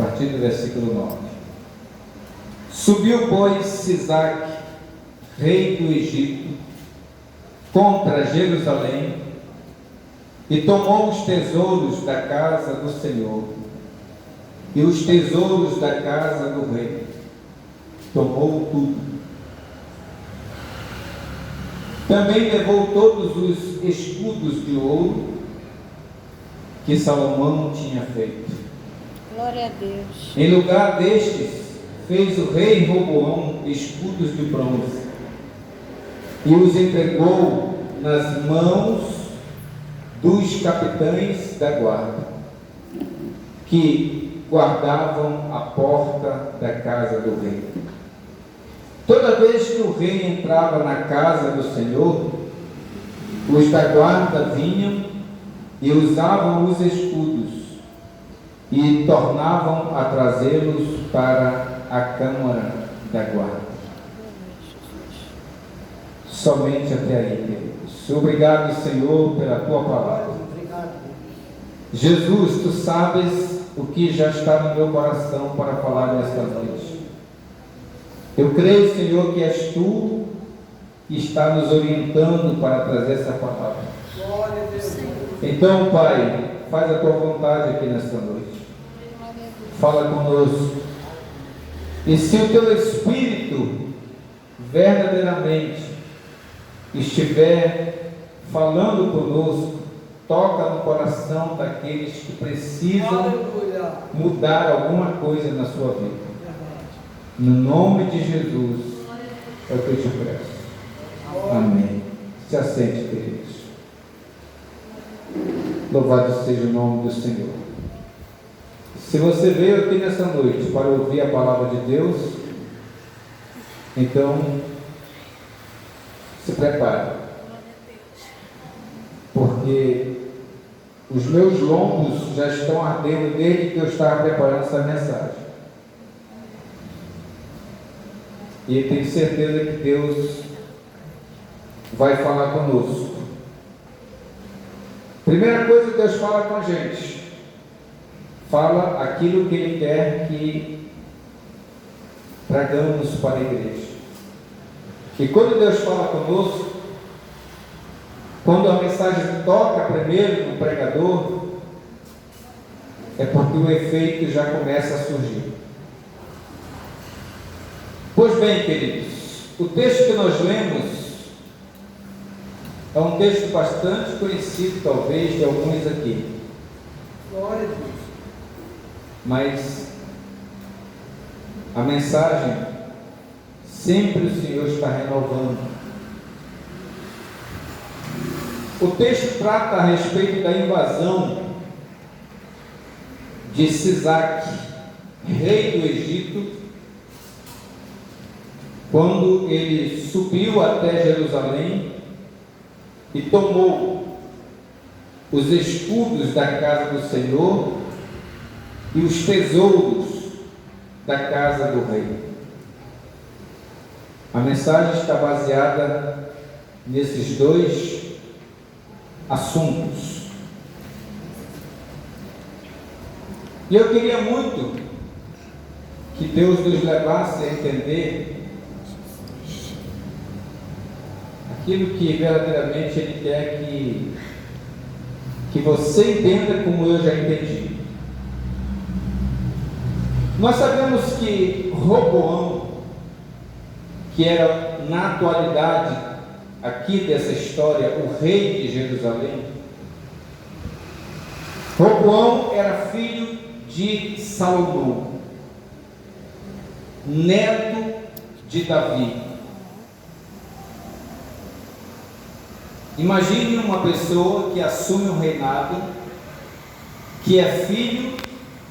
partir do versículo 9. Subiu, pois, Sisaque, rei do Egito, contra Jerusalém, e tomou os tesouros da casa do Senhor e os tesouros da casa do rei. Tomou tudo. Também levou todos os escudos de ouro que Salomão tinha feito. Glória a Deus. Em lugar destes, fez o rei Roboão escudos de bronze e os entregou nas mãos dos capitães da guarda, que guardavam a porta da casa do rei. Toda vez que o rei entrava na casa do Senhor, os da guarda vinham e usavam os escudos e tornavam a trazê-los para a câmara da guarda. Somente até aí, Deus. Obrigado, Senhor, pela tua palavra. Jesus, tu sabes o que já está no meu coração para falar nesta noite. Eu creio, Senhor, que és tu que está nos orientando para trazer essa palavra. Então, Pai, faz a tua vontade aqui nesta noite. Fala conosco. E se o teu Espírito verdadeiramente estiver falando conosco, toca no coração daqueles que precisam mudar alguma coisa na sua vida. No nome de Jesus é o que eu te peço. Amém. Se assente, queridos. Louvado seja o nome do Senhor. Se você veio aqui nessa noite para ouvir a palavra de Deus, então se prepare, porque os meus lombos já estão ardendo desde que eu estava preparando essa mensagem. E tenho certeza que Deus vai falar conosco. Primeira coisa que Deus fala com a gente, fala aquilo que Ele quer que tragamos para a igreja. E quando Deus fala conosco, quando a mensagem toca primeiro no pregador, é porque o efeito já começa a surgir. Pois bem, queridos, o texto que nós lemos é um texto bastante conhecido, talvez, de alguns aqui. Glória a Deus. Mas a mensagem sempre o Senhor está renovando. O texto trata a respeito da invasão de Sisaque, rei do Egito, quando ele subiu até Jerusalém e tomou os escudos da casa do Senhor e os tesouros da casa do rei. A mensagem está baseada nesses dois assuntos. E eu queria muito que Deus nos levasse a entender aquilo que verdadeiramente Ele quer que você entenda como eu já entendi. Nós sabemos que Roboão, que era na atualidade aqui dessa história o rei de Jerusalém, Roboão era filho de Salomão, neto de Davi. Imagine uma pessoa que assume um reinado, que é filho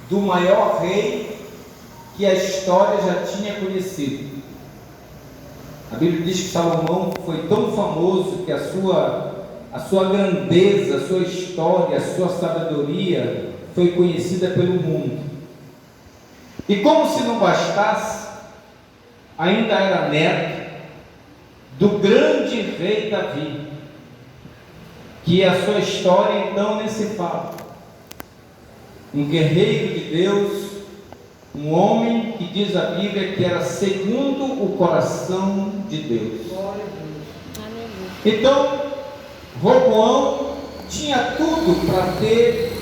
do maior rei que a história já tinha conhecido. A Bíblia diz que Salomão foi tão famoso que a sua grandeza, a sua história, a sua sabedoria foi conhecida pelo mundo. E como se não bastasse, ainda era neto do grande rei Davi, que a sua história então nem se fala. Um guerreiro de Deus, Um homem que diz a Bíblia que era segundo o coração de Deus. Glória a Deus. Aleluia. Então, Roboão tinha tudo para ter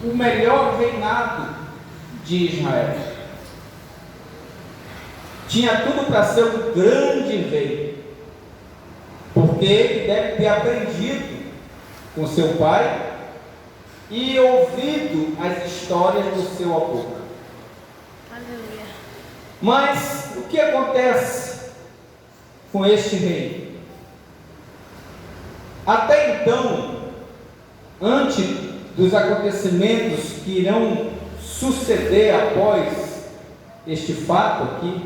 o melhor reinado de Israel. Tinha tudo para ser um grande rei, porque ele deve ter aprendido com seu pai e ouvido as histórias do seu avô. Aleluia. Mas o que acontece com este rei? Até então, antes dos acontecimentos que irão suceder após este fato aqui,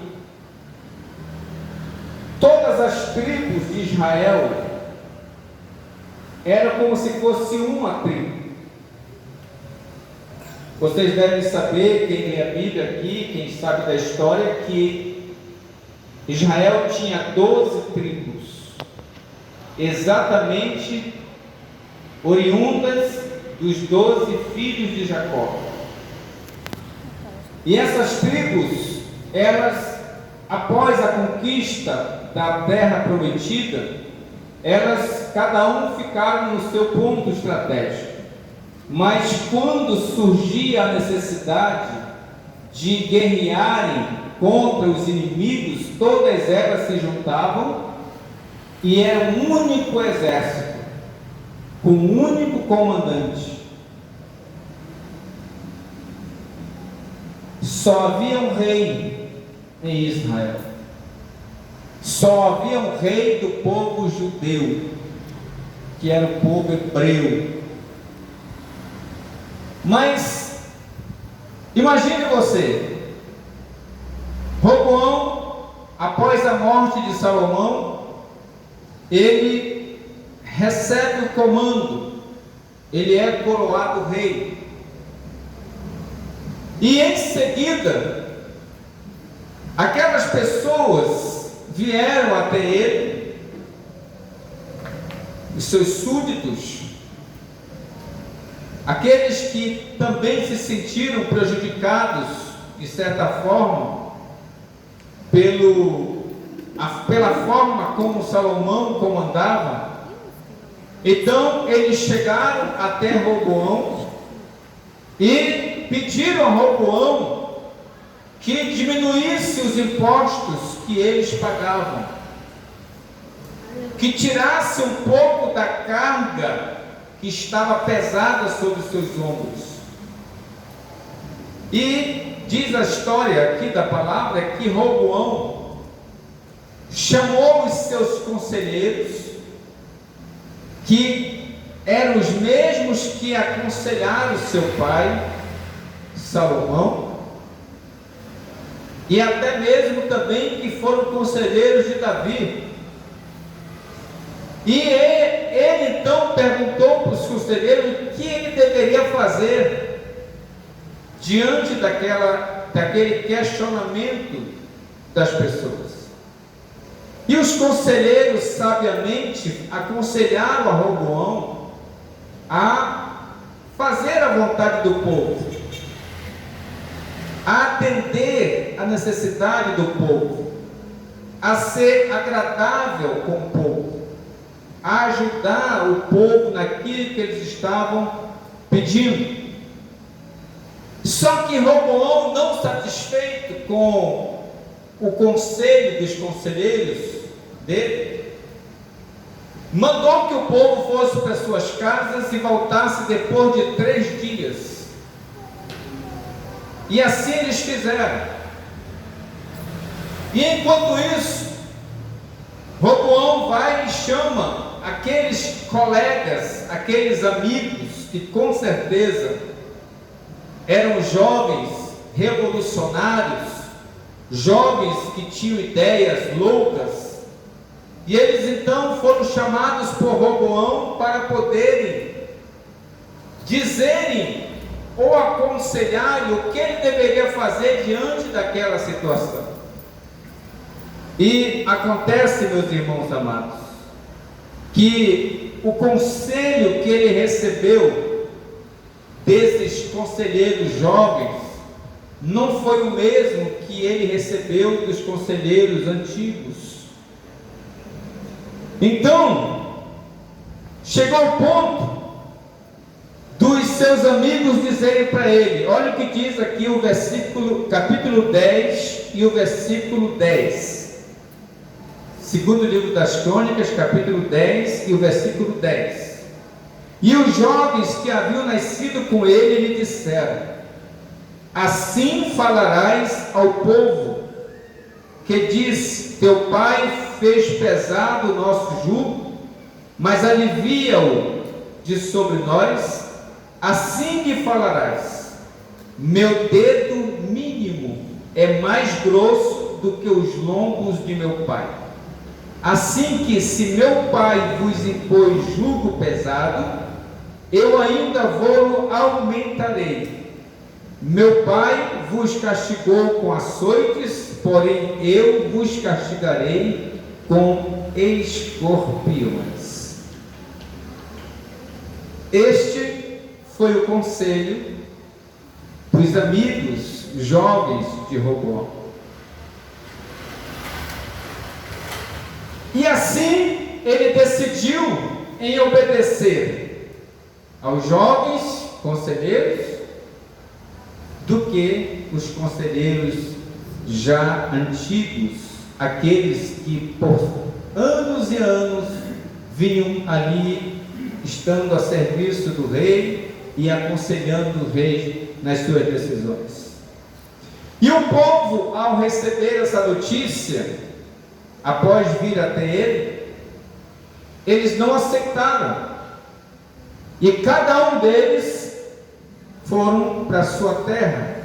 todas as tribos de Israel eram como se fosse uma tribo. Vocês devem saber, quem lê a Bíblia aqui, quem sabe da história, que Israel tinha 12 tribos, exatamente oriundas dos 12 filhos de Jacó. E essas tribos, elas, após a conquista da terra prometida, elas, cada um ficaram no seu ponto estratégico. Mas quando surgia a necessidade de guerrearem contra os inimigos, todas elas se juntavam e era um único exército, com um único comandante. Só havia um rei em Israel. Só havia um rei do povo judeu, que era o povo hebreu. Mas imagine você, Roboão, após a morte de Salomão, ele recebe o comando, ele é coroado rei, e em seguida aquelas pessoas vieram até ele, os seus súditos, aqueles que também se sentiram prejudicados, de certa forma, pela forma como Salomão comandava. Então eles chegaram até Roboão e pediram a Roboão que diminuísse os impostos que eles pagavam, que tirasse um pouco da carga que estava pesada sobre os seus ombros. E diz a história aqui da palavra que Roboão chamou os seus conselheiros, que eram os mesmos que aconselharam seu pai Salomão, e até mesmo também que foram conselheiros de Davi. E ele então perguntou para os conselheiros o que ele deveria fazer diante daquele questionamento das pessoas. E os conselheiros sabiamente aconselharam a Roboão a fazer a vontade do povo, a atender a necessidade do povo, a ser agradável com o povo, a ajudar o povo naquilo que eles estavam pedindo. Só que Roboão, não satisfeito com o conselho dos conselheiros dele, mandou que o povo fosse para suas casas e voltasse depois de 3 dias. E assim eles fizeram. E enquanto isso, Roboão vai e chama aqueles colegas, aqueles amigos que com certeza eram jovens revolucionários, jovens que tinham ideias loucas, e eles então foram chamados por Roboão para poderem dizerem ou aconselharem o que ele deveria fazer diante daquela situação. E acontece, meus irmãos amados, que o conselho que ele recebeu desses conselheiros jovens não foi o mesmo que ele recebeu dos conselheiros antigos. Então, chegou o ponto dos seus amigos dizerem para ele, olha o que diz aqui o versículo, capítulo 10 e o versículo 10. Segundo livro das Crônicas, capítulo 10 e o versículo 10. E os jovens que haviam nascido com ele lhe disseram: assim falarás ao povo, que diz, teu pai fez pesado o nosso jugo, mas alivia-o de sobre nós. Assim que falarás: meu dedo mínimo é mais grosso do que os lombos de meu pai. Assim que, se meu pai vos impôs jugo pesado, eu ainda vou aumentarei. Meu pai vos castigou com açoites, porém eu vos castigarei com escorpiões. Este foi o conselho dos amigos jovens de Roboão. E assim ele decidiu em obedecer aos jovens conselheiros do que os conselheiros já antigos, aqueles que por anos e anos vinham ali estando a serviço do rei e aconselhando o rei nas suas decisões. E o povo, ao receber essa notícia, após vir até ele, eles não aceitaram, e cada um deles foram para a sua terra,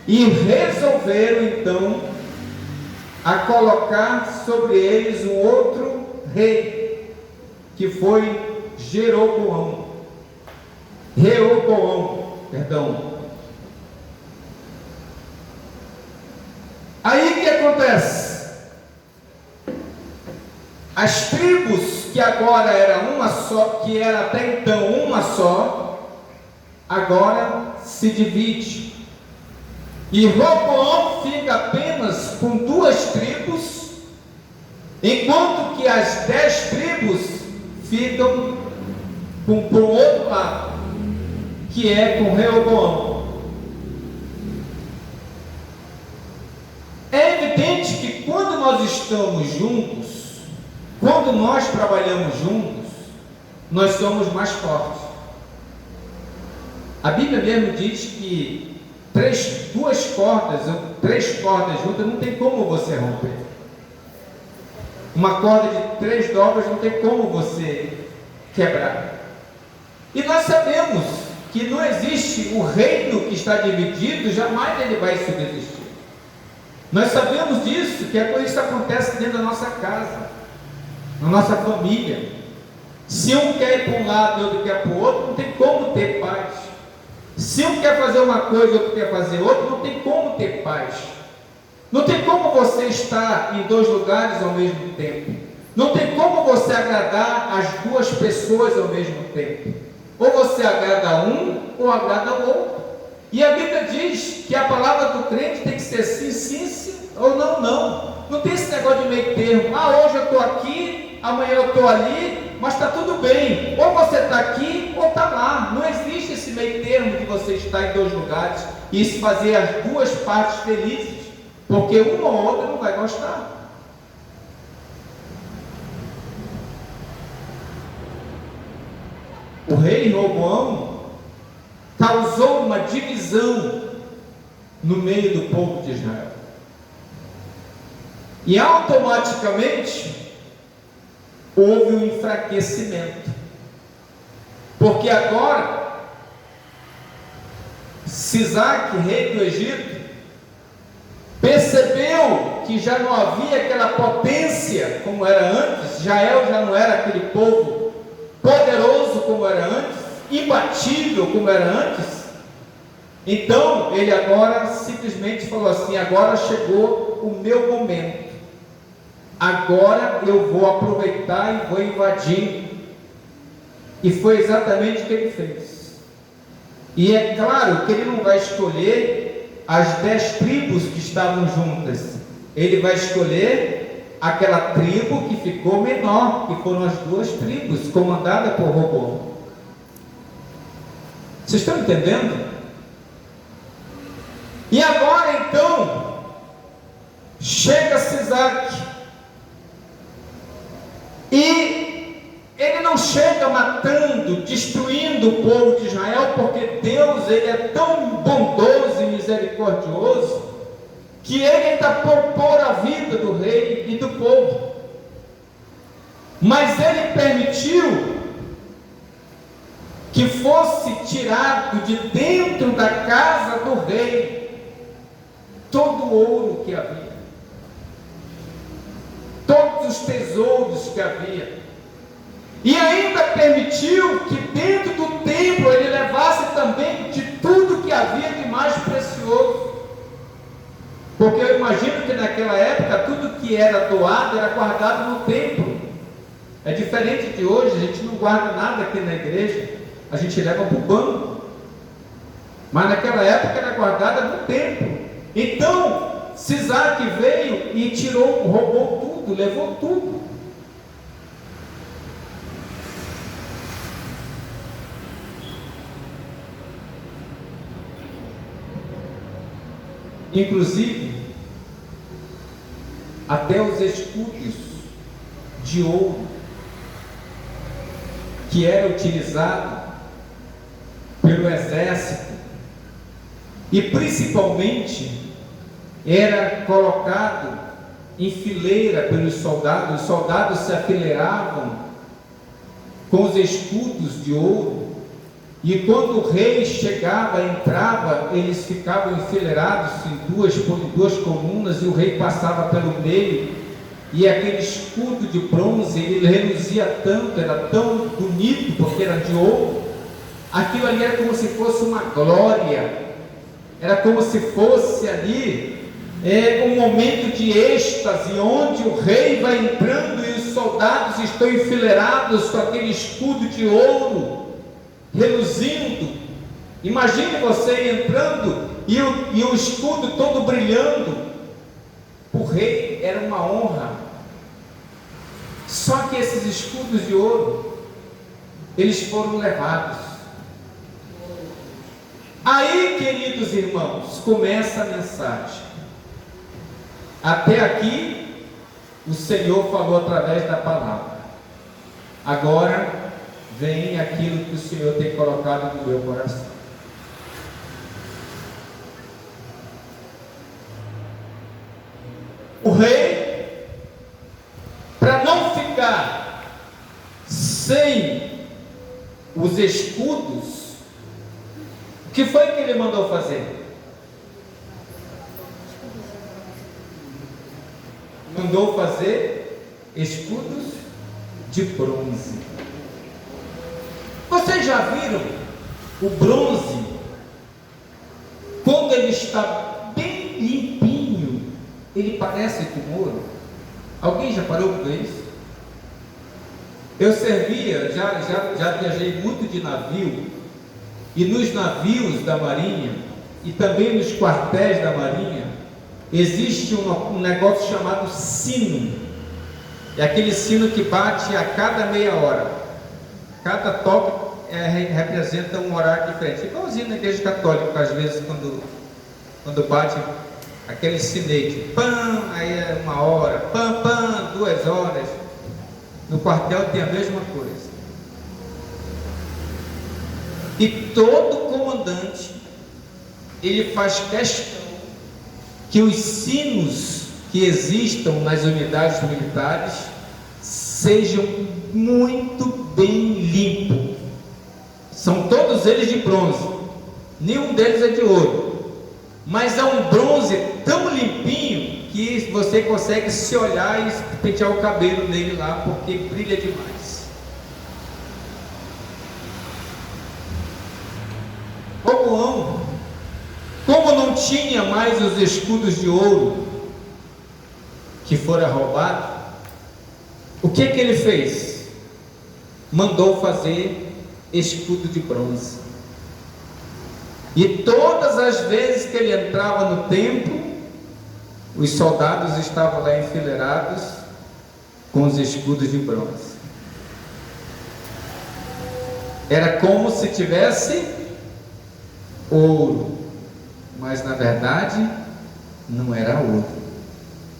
e resolveram então a colocar sobre eles um outro rei, que foi Reoboão. Aí o que acontece? As tribos que agora era uma só, que era até então uma só, agora se divide. E Roboão fica apenas com 2 tribos, enquanto que as 10 tribos ficam por outro lado, que é com Reoboão. É evidente que quando nós estamos juntos, quando nós trabalhamos juntos, nós somos mais fortes. A Bíblia mesmo diz que 3 cordas juntas não tem como você romper. Uma corda de 3 dobras não tem como você quebrar. E nós sabemos que não existe o reino que está dividido, jamais ele vai subsistir. Nós sabemos disso, que isso acontece dentro da nossa casa, na nossa família. Se um quer ir para um lado e outro quer para o outro, não tem como ter paz. Se um quer fazer uma coisa e outro quer fazer outra, não tem como ter paz. Não tem como você estar em 2 lugares ao mesmo tempo. Não tem como você agradar as 2 pessoas ao mesmo tempo. Ou você agrada um, ou agrada o outro. E a Bíblia diz que a palavra do crente tem que ser sim, sim, sim, ou não, não. Não tem esse negócio de meio termo. Hoje eu estou aqui, amanhã eu estou ali, mas está tudo bem. Ou você está aqui, ou está lá. Não existe esse meio termo de você estar em 2 lugares e se fazer as 2 partes felizes, porque uma ou outra não vai gostar. O rei Roboão causou uma divisão no meio do povo de Israel. E automaticamente houve um enfraquecimento. Porque agora Sisaque, rei do Egito, percebeu que já não havia aquela potência como era antes. Israel já não era aquele povo poderoso como era antes, imbatível como era antes. Então ele agora simplesmente falou assim: agora chegou o meu momento, agora eu vou aproveitar e vou invadir. E foi exatamente o que ele fez. E é claro que ele não vai escolher as 10 tribos que estavam juntas, ele vai escolher aquela tribo que ficou menor, que foram as 2 tribos, comandadas por Roboão. Vocês estão entendendo? E agora então, chega Sisaque, e ele não chega matando, destruindo o povo de Israel, porque Deus, ele é tão bondoso e misericordioso, que ele ainda poupou a vida do rei e do povo. Mas ele permitiu que fosse tirado de dentro da casa do rei todo o ouro que havia, todos os tesouros que havia, e ainda permitiu que dentro do templo ele levasse também de tudo que havia de mais precioso, porque eu imagino que naquela época tudo que era doado era guardado no templo. É diferente de hoje, a gente não guarda nada aqui na igreja, a gente leva para o banco, mas naquela época era guardada no templo. Então Sisaque veio e tirou, roubou tudo, levou tudo. Inclusive até os escudos de ouro que era utilizado pelo exército, e principalmente era colocado em fileira pelos soldados. Os soldados se afileiravam com os escudos de ouro, e quando o rei chegava, entrava, eles ficavam enfileirados em duas colunas, e o rei passava pelo meio, e aquele escudo de bronze, ele reluzia tanto, era tão bonito, porque era de ouro, aquilo ali era como se fosse uma glória, era como se fosse ali um momento de êxtase, onde o rei vai entrando e os soldados estão enfileirados com aquele escudo de ouro, reluzindo. Imagine você entrando e o escudo todo brilhando. O rei era uma honra. Só que esses escudos de ouro, eles foram levados. Aí, queridos irmãos, começa a mensagem. Até aqui, o Senhor falou através da palavra. Agora, vem aquilo que o Senhor tem colocado no meu coração. O rei, para não ficar sem os escudos, o que foi que ele mandou fazer? Mandou fazer escudos de bronze. Vocês já viram o bronze, quando ele está bem limpinho, ele parece com ouro? Alguém já parou para ver isso? Eu servia, já viajei muito de navio, e nos navios da marinha, e também nos quartéis da marinha, existe um negócio chamado sino. É aquele sino que bate a cada meia hora. Cada toque representa um horário diferente, igualzinho na igreja católica, às vezes quando bate aquele sinete, pam, aí é 1 hora, pam, pam, 2 horas. No quartel tem a mesma coisa. E todo comandante, ele faz questão que os sinos que existam nas unidades militares sejam muito bem limpos. São todos eles de bronze, nenhum deles é de ouro, mas é um bronze tão limpinho que você consegue se olhar e pentear o cabelo nele lá, porque brilha demais. Roboão, como não tinha mais os escudos de ouro que foram roubados, o que ele fez? Mandou fazer escudo de bronze. E todas as vezes que ele entrava no templo, os soldados estavam lá enfileirados com os escudos de bronze. Era como se tivesse ouro, mas na verdade não era ouro,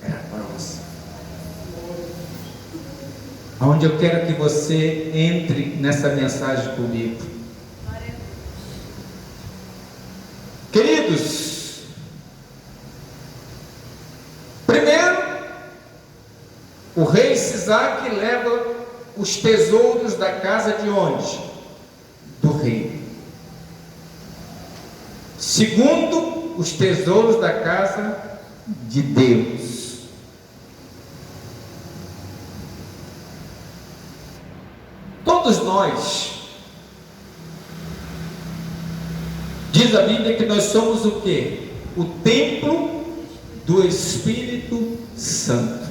era bronze. Onde eu quero que você entre nessa mensagem comigo, queridos. Primeiro, o rei Sisaque leva os tesouros da casa de onde? Do rei. Segundo, os tesouros da casa de Deus. Todos nós, diz a Bíblia que nós somos o quê? O templo do Espírito Santo.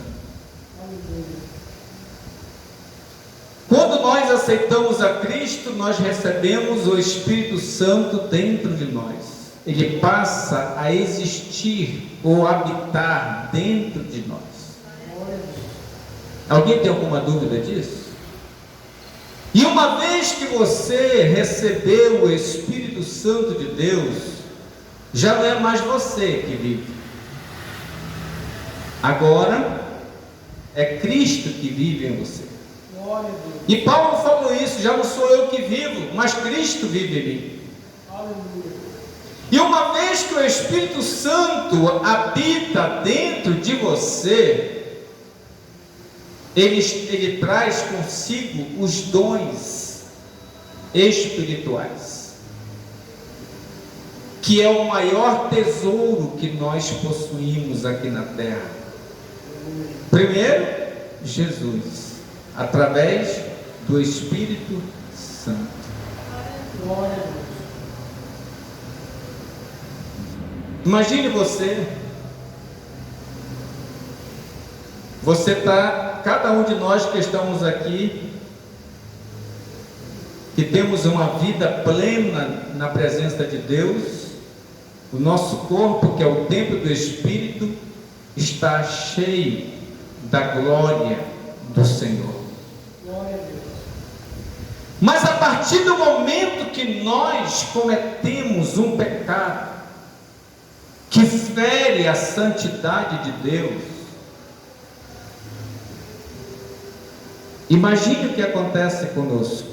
Quando nós aceitamos a Cristo, nós recebemos o Espírito Santo dentro de nós. Ele passa a existir ou habitar dentro de nós. Alguém tem alguma dúvida disso? E uma vez que você recebeu o Espírito Santo de Deus, já não é mais você que vive. Agora é Cristo que vive em você. E Paulo falou isso: já não sou eu que vivo, mas Cristo vive em mim. E uma vez que o Espírito Santo habita dentro de você, ele traz consigo os dons espirituais, que é o maior tesouro que nós possuímos aqui na terra. Primeiro, Jesus, através do Espírito Santo. Imagine você está, cada um de nós que estamos aqui, que temos uma vida plena na presença de Deus, o nosso corpo, que é o templo do Espírito, está cheio da glória do Senhor. Mas a partir do momento que nós cometemos um pecado que fere a santidade de Deus, imagine o que acontece conosco.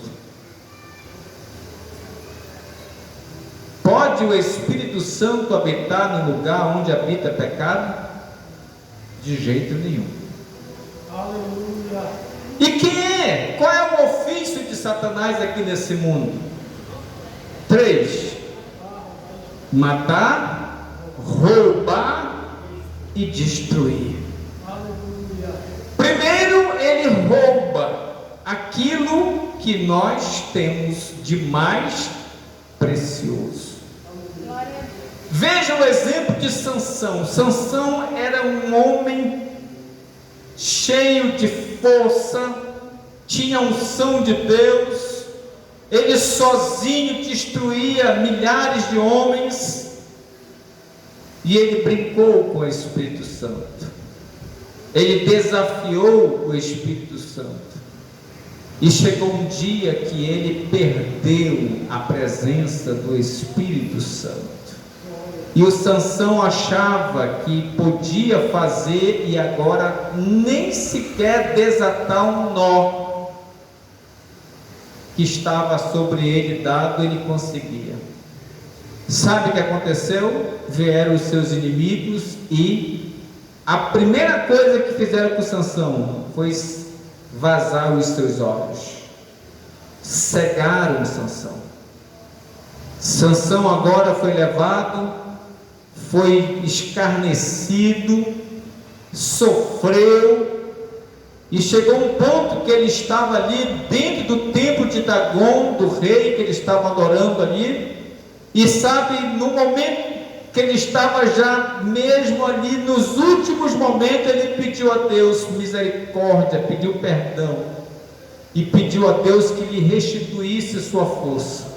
Pode o Espírito Santo habitar no lugar onde habita pecado? De jeito nenhum. Aleluia. E quem é? Qual é o ofício de Satanás aqui nesse mundo? 3: matar, roubar e destruir. Aleluia. Primeiro, ele rouba aquilo que nós temos de mais precioso. Veja o exemplo de Sansão. Sansão era um homem cheio de força, tinha unção de Deus, ele sozinho destruía milhares de homens, e ele brincou com o Espírito Santo, ele desafiou o Espírito Santo, e chegou um dia que ele perdeu a presença do Espírito Santo. E o Sansão achava que podia fazer, e agora nem sequer desatar um nó que estava sobre ele dado, ele conseguia. Sabe o que aconteceu? Vieram os seus inimigos, e a primeira coisa que fizeram com Sansão foi vazar os seus olhos. Cegaram Sansão. Sansão agora foi levado, foi escarnecido, sofreu, e chegou um ponto que ele estava ali dentro do templo de Dagon, do rei que ele estava adorando ali, e sabe, no momento que ele estava já mesmo ali, nos últimos momentos, ele pediu a Deus misericórdia, pediu perdão, e pediu a Deus que lhe restituísse sua força.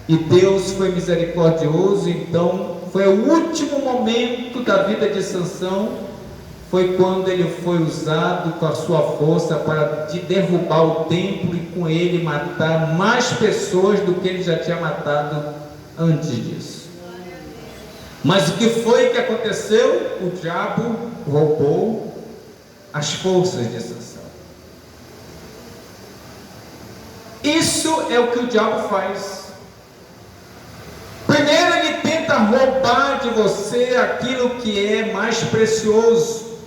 E Deus foi misericordioso, então foi o último momento da vida de Sansão, foi quando ele foi usado com a sua força para derrubar o templo e com ele matar mais pessoas do que ele já tinha matado antes disso. Mas o que foi que aconteceu? O diabo roubou as forças de Sansão. Isso é o que o diabo faz. Primeiro ele tenta roubar de você aquilo que é mais precioso,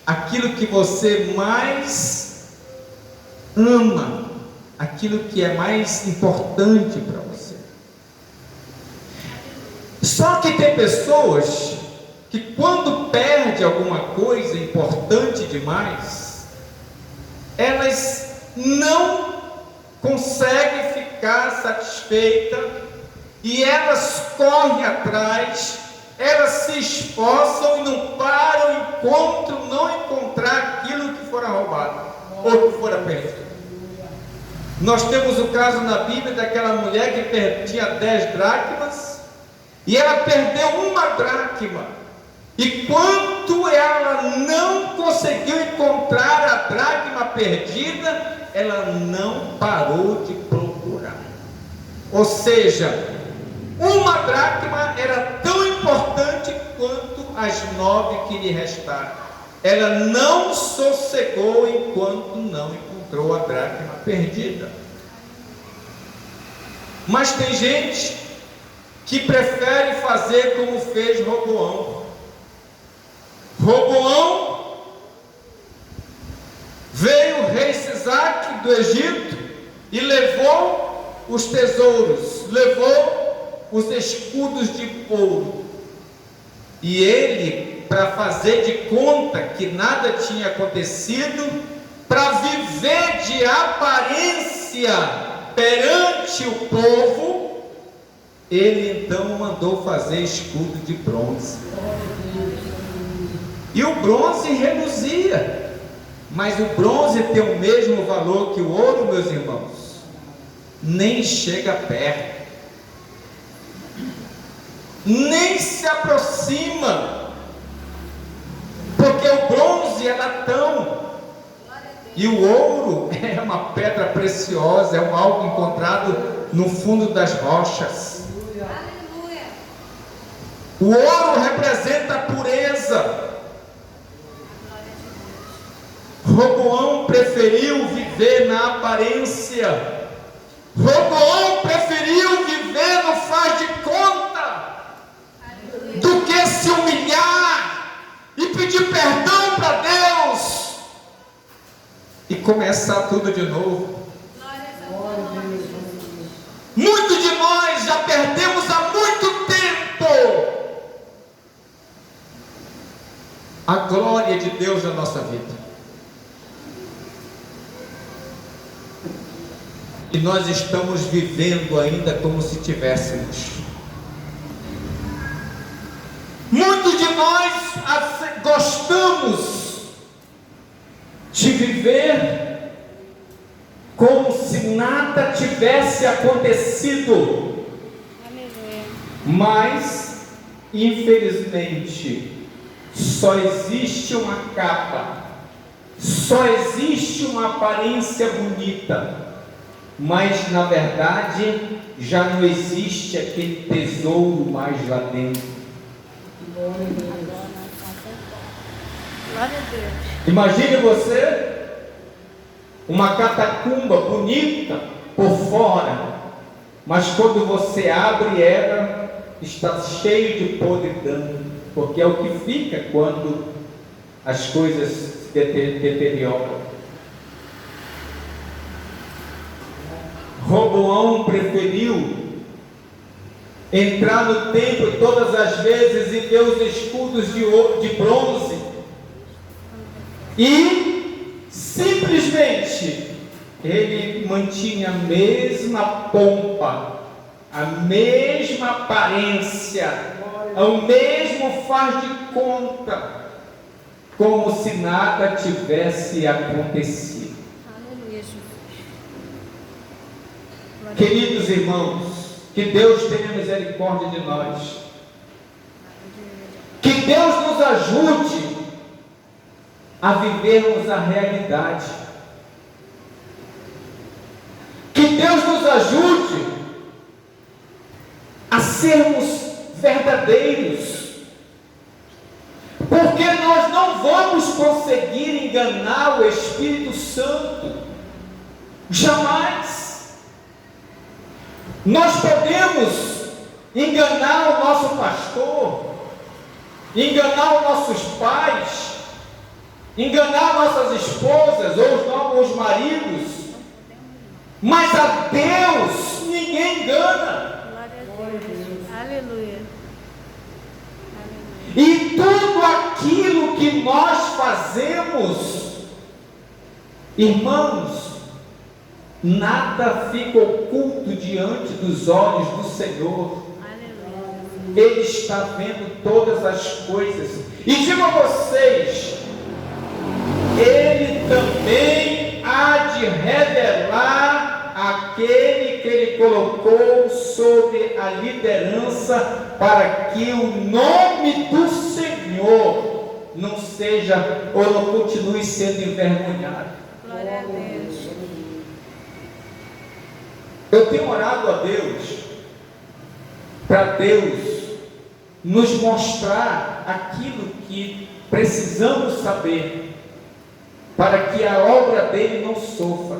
aquilo que você mais ama, aquilo que é mais importante para você. Só que tem pessoas que quando perde alguma coisa importante demais, elas não conseguem ficar satisfeitas e elas correm atrás, elas se esforçam e não param enquanto não encontrar aquilo que fora roubado ou que fora perdido. Nós temos o caso na Bíblia daquela mulher que tinha 10 dracmas e ela perdeu uma dracma. E quando ela não conseguiu encontrar a dracma perdida, ela não parou de procurar. Ou seja, uma dracma era tão importante quanto as 9 que lhe restaram. Ela não sossegou enquanto não encontrou a dracma perdida. Mas tem gente que prefere fazer como fez Roboão. Roboão veio o rei Sisaque do Egito e levou os tesouros, levou os escudos de ouro. E ele, para fazer de conta que nada tinha acontecido, para viver de aparência perante o povo, ele então mandou fazer escudo de bronze. E o bronze reluzia, mas o bronze tem o mesmo valor que o ouro, meus irmãos? Nem chega perto, nem se aproxima, porque o bronze é latão e o ouro é uma pedra preciosa, é algo encontrado no fundo das rochas. O ouro representa a pureza. Roboão preferiu viver na aparência. Roboão preferiu viver no faz de conta do que se humilhar e pedir perdão para Deus e começar tudo de novo. Muitos de nós já perdemos há muito tempo a glória de Deus na nossa vida. E nós estamos vivendo ainda como se tivéssemos. Muitos de nós gostamos de viver como se nada tivesse acontecido. Mas, infelizmente, só existe uma capa, só existe uma aparência bonita, mas na verdade já não existe aquele tesouro mais lá dentro. Glória a Deus. Imagine você uma catacumba bonita por fora, mas quando você abre ela, está cheio de podridão, porque é o que fica quando as coisas se deterioram. Roboão preferiu entrar no templo todas as vezes e ver os escudos de ouro, de bronze, e simplesmente ele mantinha a mesma pompa, a mesma aparência, o mesmo faz de conta, como se nada tivesse acontecido. Aleluia, Jesus. Queridos irmãos, Que Deus tenha misericórdia de nós. Que Deus nos ajude a vivermos a realidade. Que Deus nos ajude a sermos verdadeiros. Porque nós não vamos conseguir enganar o Espírito Santo. Jamais. Nós podemos enganar o nosso pastor, enganar os nossos pais, enganar nossas esposas ou os maridos, mas a Deus ninguém engana. Glória a Deus. Aleluia. E tudo aquilo que nós fazemos, irmãos, nada fica oculto diante dos olhos do Senhor. Aleluia. Ele está vendo todas as coisas. E digo a vocês, Ele também há de revelar aquele que Ele colocou sobre a liderança, para que o nome do Senhor não seja ou não continue sendo envergonhado. Glória a Deus. Eu tenho orado a Deus, para Deus nos mostrar aquilo que precisamos saber, para que a obra dele não sofra.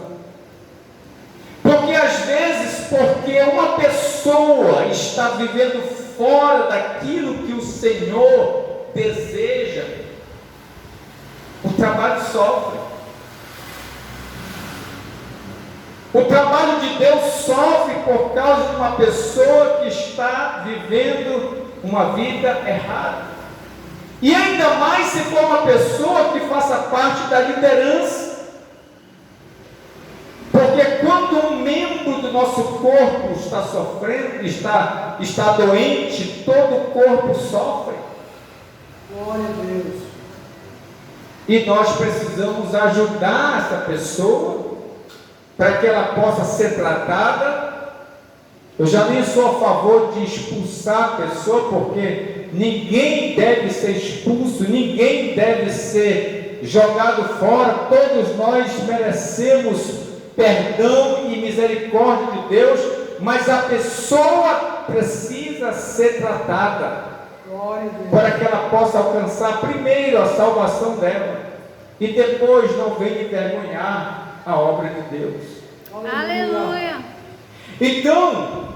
Porque às vezes, porque uma pessoa está vivendo fora daquilo que o Senhor deseja, o trabalho sofre. O trabalho de Deus sofre por causa de uma pessoa que está vivendo uma vida errada. E ainda mais se for uma pessoa que faça parte da liderança. Porque quando um membro do nosso corpo está sofrendo, está doente, todo o corpo sofre. Glória a Deus. E nós precisamos ajudar essa pessoa para que ela possa ser tratada. Eu já nem sou a favor de expulsar a pessoa, porque ninguém deve ser expulso, ninguém deve ser jogado fora. Todos nós merecemos perdão e misericórdia de Deus, mas a pessoa precisa ser tratada, Glória a Deus. para que ela possa alcançar primeiro a salvação dela, e depois não venha envergonhar a obra de Deus. Aleluia. Então,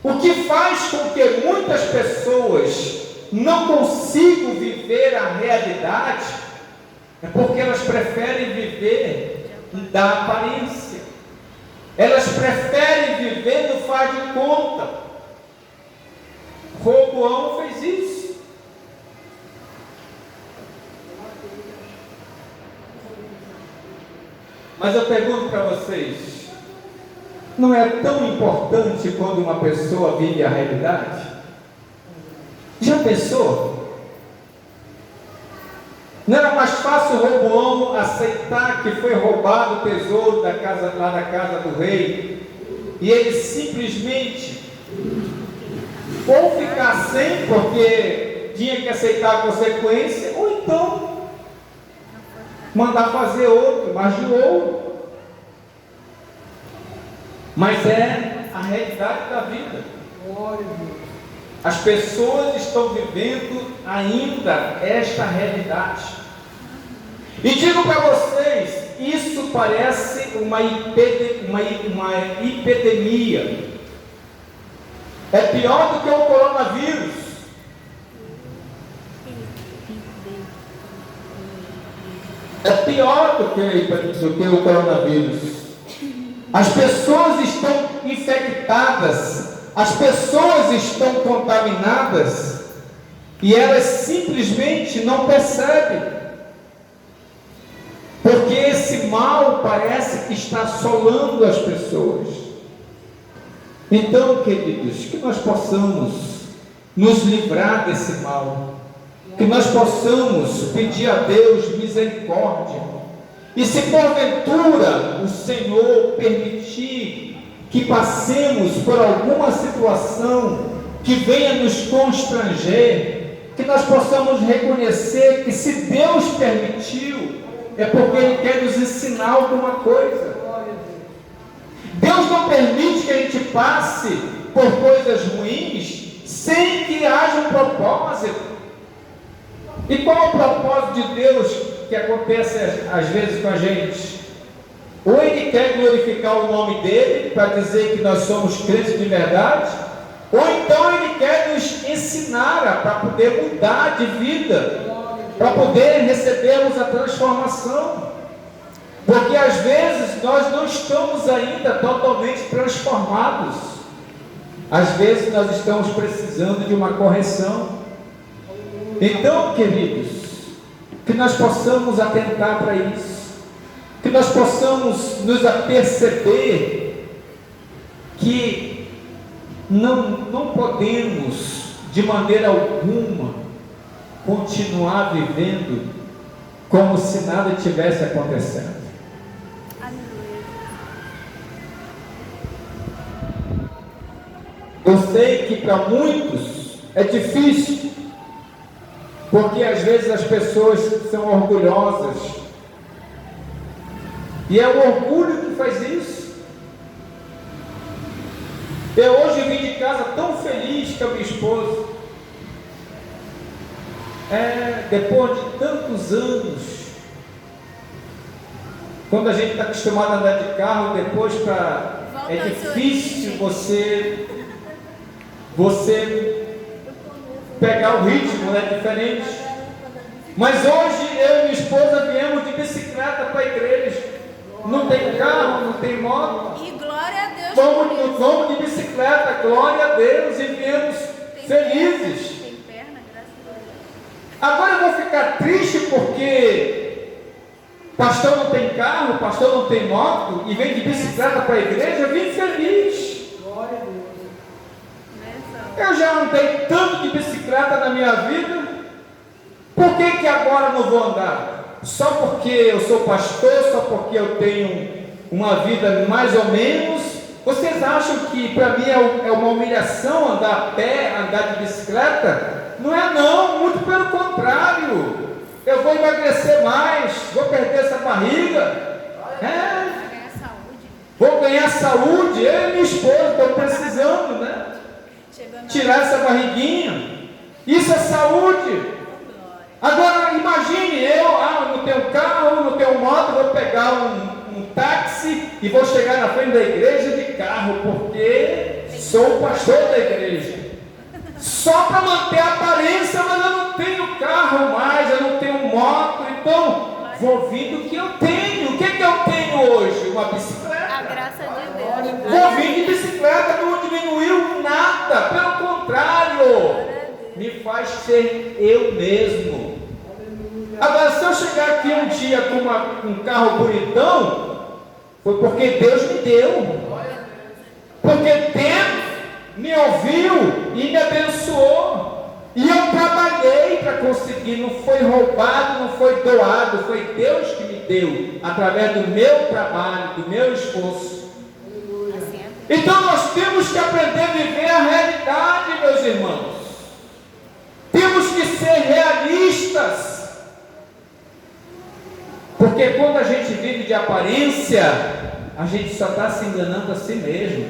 o que faz com que muitas pessoas não consigam viver a realidade é porque elas preferem viver da aparência. Elas preferem viver no faz de conta. Roboão fez isso. Mas eu pergunto para vocês, não é tão importante quando uma pessoa vive a realidade? Já pensou? Não era mais fácil Roboão aceitar que foi roubado o tesouro lá da casa do rei, e ele simplesmente ou ficar sem, porque tinha que aceitar a consequência, ou então mandar fazer outro, mas de ouro. Mas é a realidade da vida. Glória a Deus. As pessoas estão vivendo ainda esta realidade. E digo para vocês, isso parece uma epidemia. É pior do que o coronavírus. É pior do que o coronavírus. As pessoas estão infectadas, as pessoas estão contaminadas, e elas simplesmente não percebem, porque esse mal parece que está assolando as pessoas. Então, queridos, que nós possamos nos livrar desse mal, que nós possamos pedir a Deus misericórdia. E se porventura o Senhor permitir que passemos por alguma situação que venha nos constranger, que nós possamos reconhecer que se Deus permitiu, é porque Ele quer nos ensinar alguma coisa. Deus não permite que a gente passe por coisas ruins sem que haja um propósito. E qual é o propósito de Deus que acontece às vezes com a gente? Ou Ele quer glorificar o nome dEle para dizer que nós somos crentes de verdade, ou então Ele quer nos ensinar para poder mudar de vida, para poder recebermos a transformação. Porque às vezes nós não estamos ainda totalmente transformados. Às vezes nós estamos precisando de uma correção. Então, queridos, que nós possamos atentar para isso, que nós possamos nos aperceber que não podemos de maneira alguma continuar vivendo como se nada tivesse acontecendo. Eu sei que para muitos é difícil, porque às vezes as pessoas são orgulhosas, e é o orgulho que faz isso. Eu hoje vim de casa tão feliz com a minha esposa, depois de tantos anos, quando a gente está acostumado a andar de carro, depois é difícil você pegar o ritmo, diferente. Mas hoje eu e minha esposa viemos de bicicleta para a igreja. Não tem carro, não tem moto. E glória a Deus. Vamos de bicicleta, glória a Deus, e viemos felizes. Tem perna, graças a Deus. Agora eu vou ficar triste porque pastor não tem carro, pastor não tem moto e vem de bicicleta para a igreja. Eu vim feliz. Glória a Deus. Eu já andei tanto de bicicleta na minha vida, por que agora não vou andar? Só porque eu sou pastor, só porque eu tenho uma vida mais ou menos? Vocês acham que para mim é uma humilhação andar a pé, andar de bicicleta? Não é não, muito pelo contrário. Eu vou emagrecer mais, vou perder essa barriga. Vou ganhar saúde, eu e minha esposa estamos precisando, né? Tirar essa barriguinha. Isso é saúde. Agora imagine eu não tenho carro, não tenho moto, vou pegar um táxi e vou chegar na frente da igreja de carro, porque sou o pastor da igreja. Só para manter a aparência, mas eu não tenho carro mais, eu não tenho moto, então vou vir do que eu tenho. O que eu tenho hoje? Uma bicicleta. A graça de Deus. Vou vir de bicicleta, não diminuiu nada, pelo contrário, me faz ser eu mesmo. Agora, se eu chegar aqui um dia com um carro bonitão, foi porque Deus me deu, porque Deus me ouviu e me abençoou, e eu trabalhei para conseguir. Não foi roubado, não foi doado, foi Deus que me deu, através do meu trabalho, do meu esforço. Então nós temos que aprender a viver a realidade, meus irmãos. Temos que ser realistas. Porque quando a gente vive de aparência, a gente só está se enganando a si mesmo.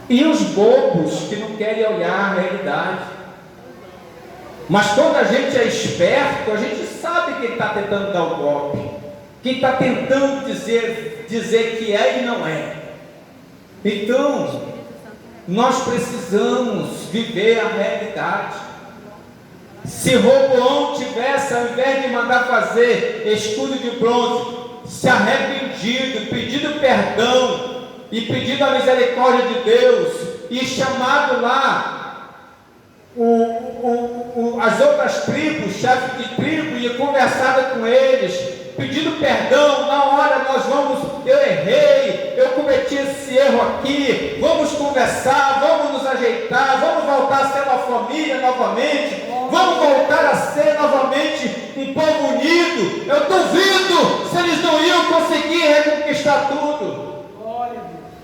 E os bobos que não querem olhar a realidade. Mas quando a gente é esperto, a gente sabe quem está tentando dar o golpe, quem está tentando dizer que é e não é. Então, nós precisamos viver a realidade. Se Roboão tivesse, ao invés de mandar fazer escudo de bronze, se arrependido, pedido perdão e pedido a misericórdia de Deus, e chamado lá as outras tribos, chefe de tribo, e conversado com eles, pedindo perdão, na hora eu errei, eu cometi esse erro aqui, vamos conversar, vamos nos ajeitar, vamos voltar a ser uma família novamente, vamos voltar a ser novamente um povo unido. Eu duvido se eles não iam conseguir reconquistar tudo.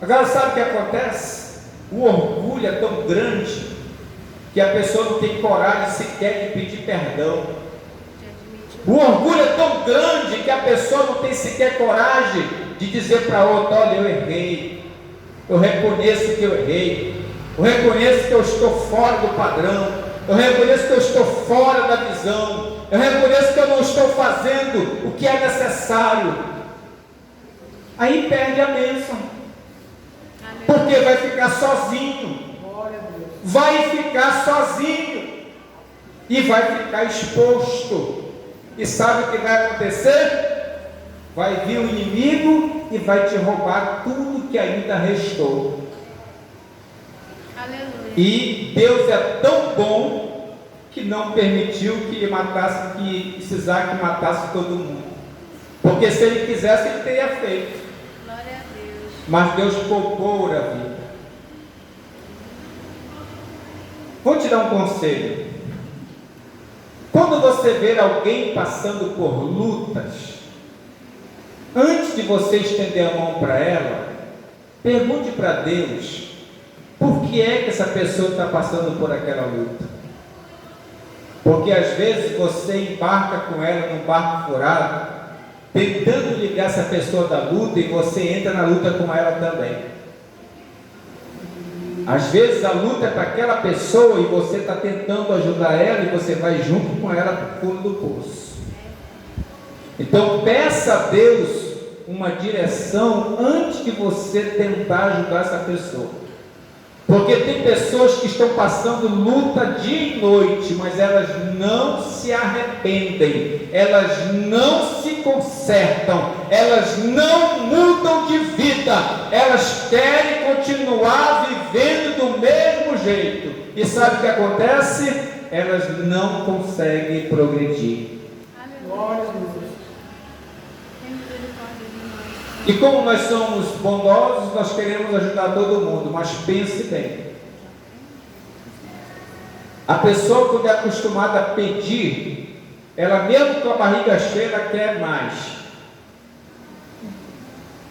Agora sabe o que acontece? O orgulho é tão grande que a pessoa não tem coragem sequer de pedir perdão. O orgulho é tão grande que a pessoa não tem sequer coragem de dizer para outra: olha, eu errei, eu reconheço que eu errei, eu reconheço que eu estou fora do padrão, eu reconheço que eu estou fora da visão, eu reconheço que eu não estou fazendo o que é necessário. Aí perde a bênção, porque vai ficar sozinho, vai ficar sozinho e vai ficar exposto. E sabe o que vai acontecer? Vai vir o inimigo e vai te roubar tudo que ainda restou. Aleluia. E Deus é tão bom que não permitiu que Isaac matasse todo mundo. Porque se ele quisesse, ele teria feito. Glória a Deus. Mas Deus poupou a vida. Vou te dar um conselho. Quando você ver alguém passando por lutas, antes de você estender a mão para ela, pergunte para Deus: por que é que essa pessoa está passando por aquela luta? Porque às vezes você embarca com ela num barco furado, tentando livrar essa pessoa da luta, e você entra na luta com ela também. Às vezes a luta é para aquela pessoa e você está tentando ajudar ela, e você vai junto com ela para o fundo do poço. Então peça a Deus uma direção antes de você tentar ajudar essa pessoa. Porque tem pessoas que estão passando luta dia e noite, mas elas não se arrependem, elas não se consertam, elas não mudam de vida, elas querem continuar vivendo do mesmo jeito. E sabe o que acontece? Elas não conseguem progredir. Glória a Deus. Tem misericórdia de nós. E como nós somos bondosos, nós queremos ajudar todo mundo, mas pense bem. A pessoa, quando é acostumada a pedir, ela mesmo com a barriga cheia, ela quer mais.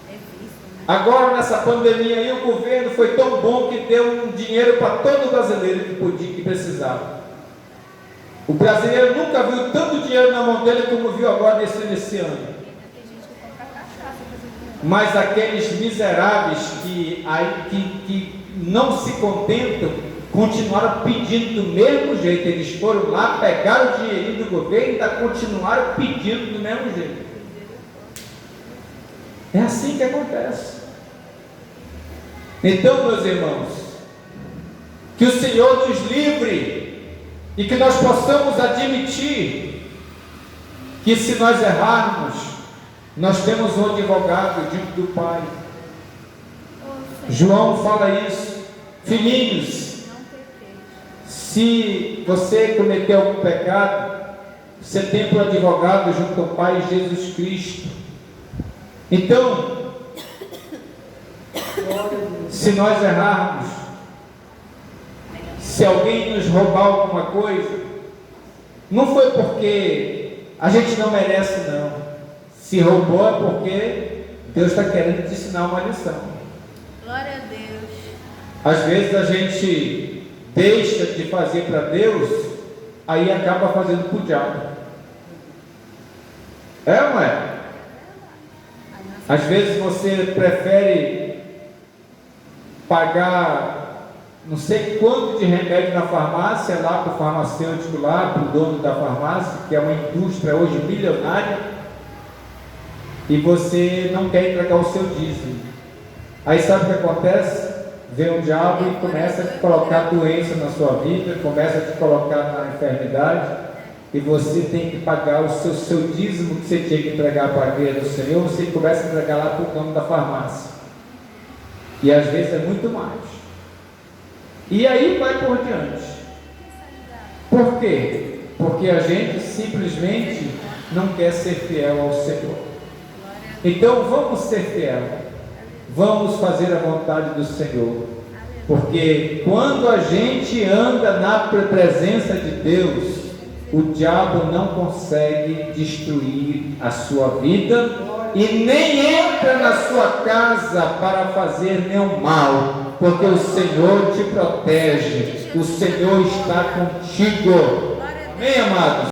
É vício, né? Agora nessa pandemia aí, o governo foi tão bom que deu um dinheiro para todo brasileiro que podia, que precisava. O brasileiro nunca viu tanto dinheiro na mão dele como viu agora nesse ano. Tem gente que compra cachaça para fazer dinheiro. Mas aqueles miseráveis que não se contentam, continuaram pedindo do mesmo jeito. Eles foram lá, pegaram o dinheirinho do governo e ainda continuaram pedindo do mesmo jeito. É assim que acontece. Então, meus irmãos, que o Senhor nos livre e que nós possamos admitir que, se nós errarmos, nós temos um advogado diante do Pai. João fala isso: filhinhos, Não pequei. se você cometer algum pecado, você tem por advogado junto ao Pai Jesus Cristo. Então, se nós errarmos, se alguém nos roubar alguma coisa, não foi porque a gente não merece, não. Se roubou é porque Deus está querendo te ensinar uma lição. Glória a Deus. Às vezes a gente deixa de fazer para Deus, aí acaba fazendo para o diabo. É ou não é? Às vezes você prefere pagar não sei quanto de remédio na farmácia, lá para o farmacêutico, lá para o dono da farmácia, que é uma indústria hoje milionária, e você não quer entregar o seu dízimo. Aí sabe o que acontece? Vem o diabo e começa a te colocar doença na sua vida, começa a te colocar na enfermidade, e você tem que pagar o seu dízimo que você tinha que entregar para a igreja do Senhor, você começa a entregar lá para o dono da farmácia. E às vezes é muito mais. E aí vai por diante. Por quê? Porque a gente simplesmente não quer ser fiel ao Senhor. Então vamos ser fiel. Vamos fazer a vontade do Senhor. Porque quando a gente anda na presença de Deus, o diabo não consegue destruir a sua vida e nem entra na sua casa para fazer nenhum mal, porque o Senhor te protege, o Senhor está contigo. Amém, amados?